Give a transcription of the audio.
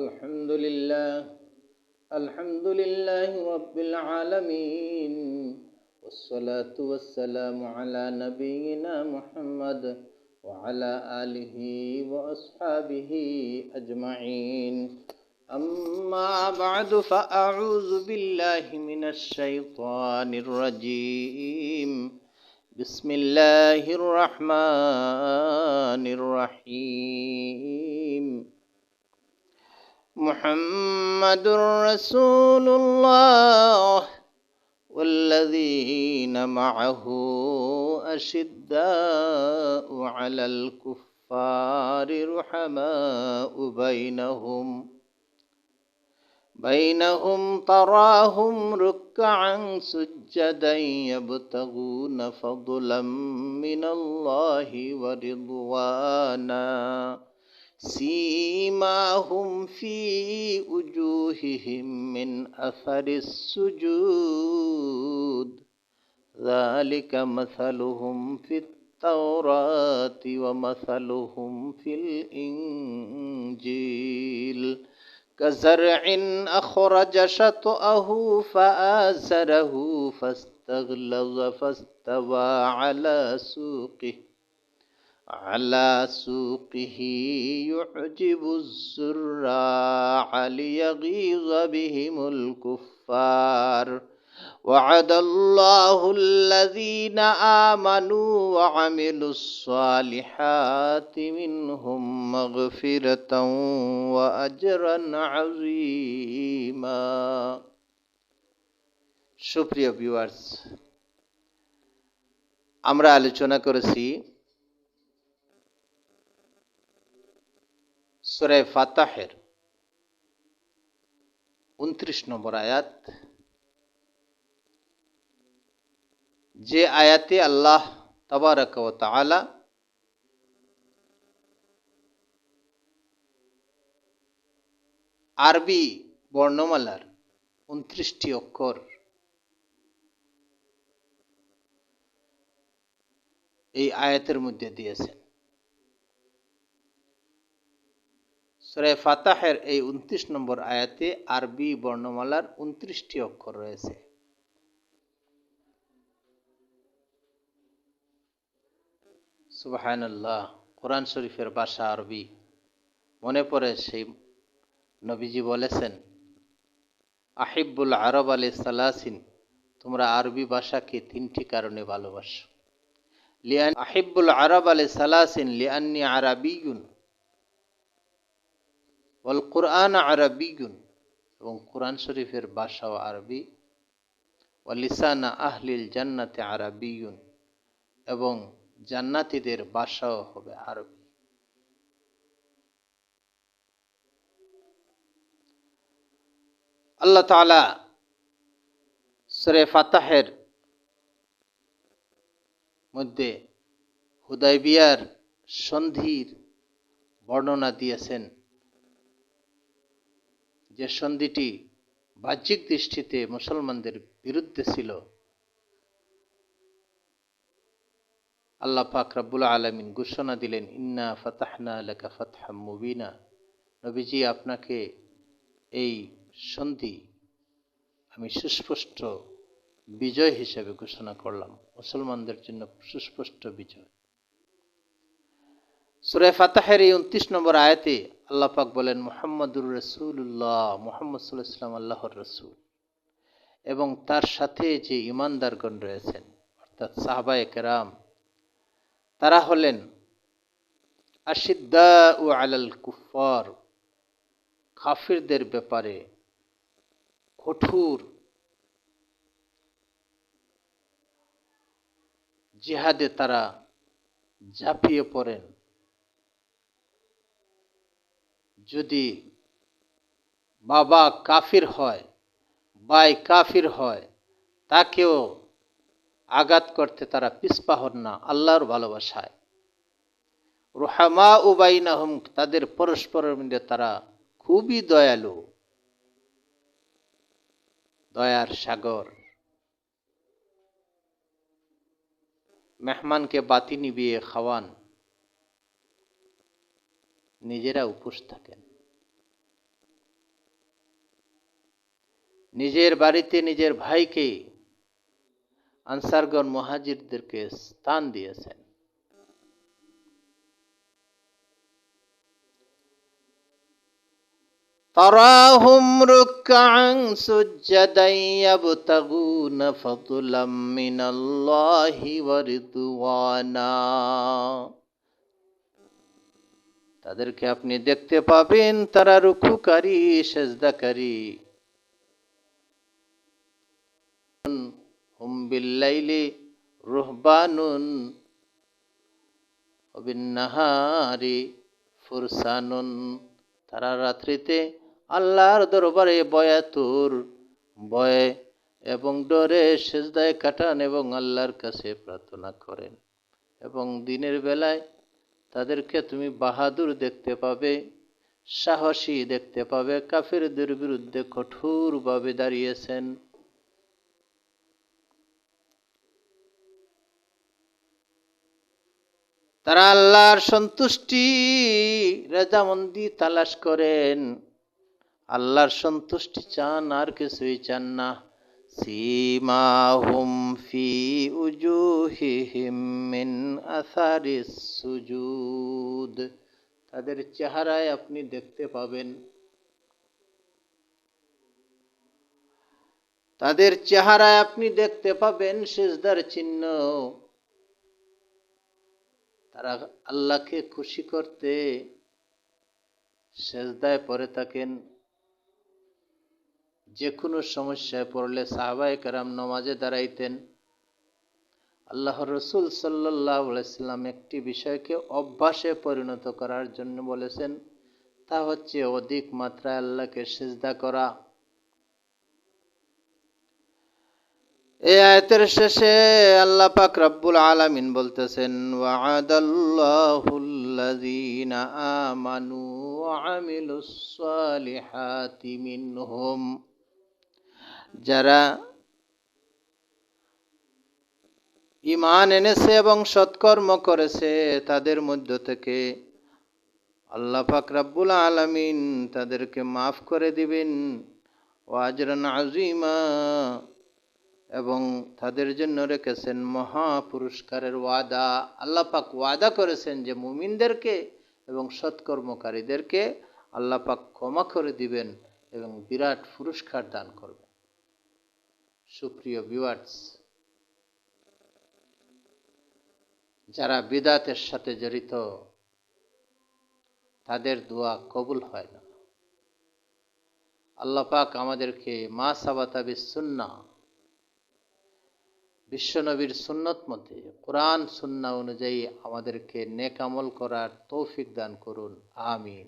الحمد لله رب العالمين، والصلاة والسلام على نبينا محمد وعلى آله وأصحابه أجمعين. أما بعد، فأعوذ بالله من الشيطان الرجيم. بسم الله الرحمن الرحيم. محمد رسول الله والذين معه أشداء على الكفار رحماء بينهم تراهم ركعا سجدا يبتغون فضلا من الله ورضوانا سيماهم في وجوههم من أثر السجود ذلك مثلهم في التوراة ومثلهم في الإنجيل كزرع أخرج شطأه فآزره فاستغلظ فاستوى على سوقه يعجب الزراع ليغيظ بهم الكفار. وعد الله الذين آمنوا وعملوا الصالحات منهم مغفرة وأجرا عظيما. সুপ্রিয় ভিউয়ার্স, আমরা আলোচনা করেছি সূরা ফাতহের 29 নম্বর আয়াত, যে আয়াতে আল্লাহ তাবারাক ওয়া তাআলা আরবি বর্ণমালার 29টি অক্ষর এই আয়াতের মধ্যে দিয়েছেন। সূরা ফাতহের এই 29 নম্বর আয়াতে আরবি বর্ণমালার 29টি অক্ষর রয়েছে। সুবহানাল্লাহ, কোরআন শরীফের ভাষা আরবি। মনে পড়ে সেই নবীজি বলেছেন, আহিব্বুল আরব আলাইহিস সালাসিন, তোমরা আরবি ভাষাকে 3টি কারণে ভালোবাসো। আহিব্বুল আরব আলাইহিস সালাসিন লিআন্নী আরাবিয়্যুন ওয়াল কুরআন আরাবিয়্যুন, এবং কোরআন শরীফের ভাষাও আরবি। ওয়া লিসানা আহলিল জান্নাতি আরাবিয়্যুন, এবং জান্নাতীদের ভাষাও হবে আরবি। আল্লাহ তাআলা সূরা ফাতহের মধ্যে হুদায়বিয়ার সন্ধির বর্ণনা দিয়েছেন, যে সন্ধিটি বাহ্যিক দৃষ্টিতে মুসলমানদের বিরুদ্ধে ছিল। আল্লাহ পাক রব্বুল আলামিন ঘোষণা দিলেন, ইন্না ফাতাহনা লাকা ফাতহাম মুবিনা, নবীজি আপনাকে এই সন্ধি আমি সুস্পষ্ট বিজয় হিসেবে ঘোষণা করলাম, মুসলমানদের জন্য সুস্পষ্ট বিজয়। সূরা ফাতহের এই 29 নম্বর আয়াতে আল্লাহ পাক বলেন, মুহাম্মাদুর রাসূলুল্লাহ, মুহাম্মদ সাল্লাল্লাহু আলাইহি ওয়াসাল্লাম আল্লাহর রাসূল, এবং তার সাথে যে ঈমানদারগণ রয়েছেন অর্থাৎ সাহাবায়ে কেরাম, তারা হলেন আশিদ্দাউ আলাল কুফফার, কাফিরদের ব্যাপারে কঠোর জিহাদে তারা ঝাঁপিয়ে পড়েন। যদি বাবা কাফির হয়, ভাই কাফির হয়, তাকেও আঘাত করতে তারা পিছপা হন না আল্লাহর ভালোবাসায়। রুহামাউ বাইনাহুম, তাদের পরস্পরের মধ্যে তারা খুবই দয়ালু, দয়ার সাগর। মেহমানকে বাতি নিভিয়ে খাওয়ান, নিজেরা উপোস থাকেন। নিজের বাড়িতে নিজের ভাইকে আনসারগণ মুহাজিরদেরকে স্থান দিয়েছেন। তারাহুম রুকআন সুজদান ইয়াবতাগুনা ফাদলাম মিনাল্লাহি ওয়া রিদওয়ানা, তাদেরকে আপনি দেখতে পাবেন তারা রুকুকারী সেজদাকারী। হুম বিল্লাইলি রুহবানুন ওয়া বিন্নাহারি ফুরসানুন, তারা রাত্রিতে আল্লাহর দরবারে বয়াতুর ভয়ে এবং ডরে সেজদায় কাটান এবং আল্লাহর কাছে প্রার্থনা করেন। এবং দিনের বেলায় তাদেরকে তুমি বাহাদুর দেখতে পাবে, সাহসী দেখতে পাবে, কাফিরদের বিরুদ্ধে কঠোরভাবে দাঁড়িয়েছেন। তারা আল্লাহর সন্তুষ্টি রেজামন্দি তালাশ করেন, আল্লাহর সন্তুষ্টি চান, আর কিছুই চান না। সীমাহুম ফি উজুহিহিম মিন আসারিস সুজুদ, তাদের চেহারায় আপনি দেখতে পাবেন, তাদের চেহারায় আপনি দেখতে পাবেন সিজদার চিহ্ন। তারা আল্লাহকে খুশি করতে সেজদায় পড়ে থাকেন। যে কোনো সমস্যায় পড়লে সাহাবায়ে কেরাম নামাজে দাঁড়াইতেন। আল্লাহর রাসূল সাল্লাল্লাহু আলাইহি সাল্লাম একটি বিষয়কে অভ্যাসে পরিণত করার জন্য বলেছেন, তা হচ্ছে অধিক মাত্রায় আল্লাহকে সিজদা করা। এই আয়াতের শেষে আল্লাহ পাক রব্বুল আলামিন বলতেছেন, ওয়া'আদাল্লাহুল্লাযীনা আমানু ওয়া আমিলুস সালিহাতি মিনহুম, যারা ঈমান এনেছে এবং সৎকর্ম করেছে তাদের মধ্য থেকে আল্লাহ পাক রব্বুল আলামিন তাদেরকে মাফ করে দিবেন। ওয়া আজরান আযীমা, এবং তাদের জন্য রেখেছেন মহা পুরস্কারের ওয়াদা। আল্লাহ পাক ওয়াদা করেছেন যে মুমিনদেরকে এবং সৎকর্মকারীদেরকে আল্লাহ পাক ক্ষমা করে দিবেন এবং বিরাট পুরস্কার দান করবেন। সুপ্রিয় ভিউয়ার্স, যারা বিদআতের সাথে জড়িত তাদের দোয়া কবুল হয় না। আল্লাহ পাক আমাদেরকে মা সাবাতা বিস-সুন্নাহ, বিশ্বনবীর সুন্নত মতে কোরআন সুন্নাহ অনুযায়ী আমাদেরকে নেক আমল করার তৌফিক দান করুন। আমিন।